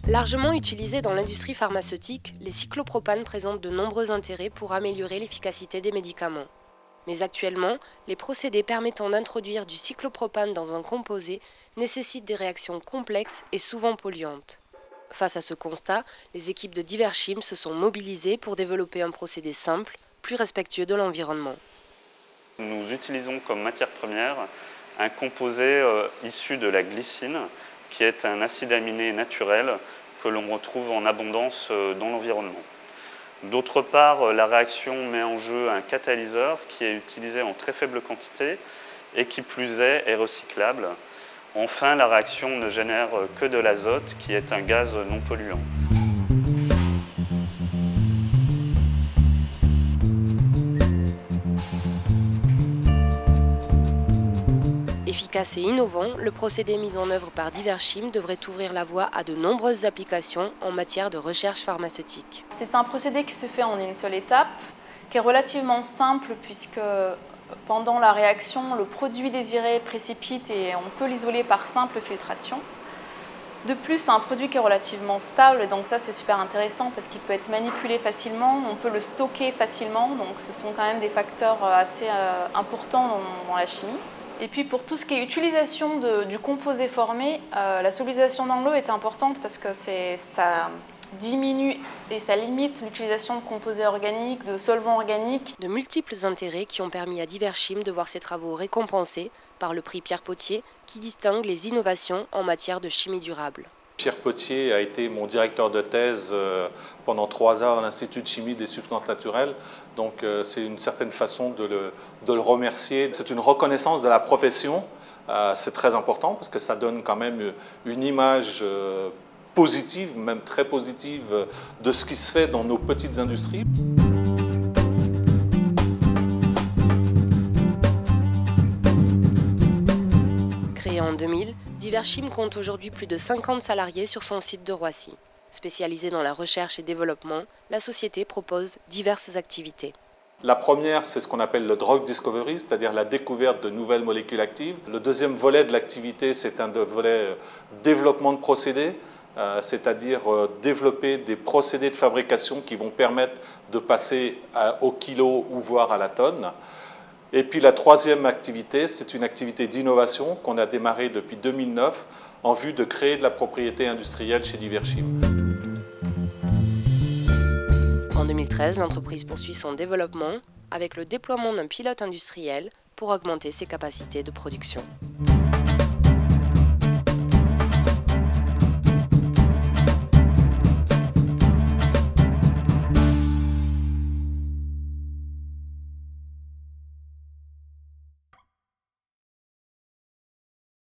Largement utilisés dans l'industrie pharmaceutique, les cyclopropanes présentent de nombreux intérêts pour améliorer l'efficacité des médicaments. Mais actuellement, les procédés permettant d'introduire du cyclopropane dans un composé nécessitent des réactions complexes et souvent polluantes. Face à ce constat, les équipes de Diverchim se sont mobilisées pour développer un procédé simple, plus respectueux de l'environnement. Nous utilisons comme matière première un composé issu de la glycine, qui est un acide aminé naturel que l'on retrouve en abondance dans l'environnement. D'autre part, la réaction met en jeu un catalyseur qui est utilisé en très faible quantité et qui plus est recyclable. Enfin, la réaction ne génère que de l'azote qui est un gaz non polluant. Efficace et innovant, le procédé mis en œuvre par Diverchim devrait ouvrir la voie à de nombreuses applications en matière de recherche pharmaceutique. C'est un procédé qui se fait en une seule étape, qui est relativement simple puisque pendant la réaction, le produit désiré précipite et on peut l'isoler par simple filtration. De plus, c'est un produit qui est relativement stable, donc ça c'est super intéressant parce qu'il peut être manipulé facilement, on peut le stocker facilement, donc ce sont quand même des facteurs assez importants dans la chimie. Et puis pour tout ce qui est utilisation du composé formé, la solubilisation dans l'eau est importante parce que ça diminue et ça limite l'utilisation de composés organiques, de solvants organiques. De multiples intérêts qui ont permis à Diverchim de voir ses travaux récompensés par le prix Pierre Potier qui distingue les innovations en matière de chimie durable. Pierre Potier a été mon directeur de thèse pendant 3 ans à l'Institut de chimie des substances naturelles. Donc c'est une certaine façon de le remercier. C'est une reconnaissance de la profession. C'est très important parce que ça donne quand même une image positive, même très positive, de ce qui se fait dans nos petites industries. Créé en 2000, Diverchim compte aujourd'hui plus de 50 salariés sur son site de Roissy. Spécialisée dans la recherche et développement, la société propose diverses activités. La première, c'est ce qu'on appelle le drug discovery, c'est-à-dire la découverte de nouvelles molécules actives. Le deuxième volet de l'activité, c'est un volet développement de procédés, c'est-à-dire développer des procédés de fabrication qui vont permettre de passer au kilo ou voire à la tonne. Et puis la troisième activité, c'est une activité d'innovation qu'on a démarrée depuis 2009 en vue de créer de la propriété industrielle chez Diverchim. En 2013, l'entreprise poursuit son développement avec le déploiement d'un pilote industriel pour augmenter ses capacités de production.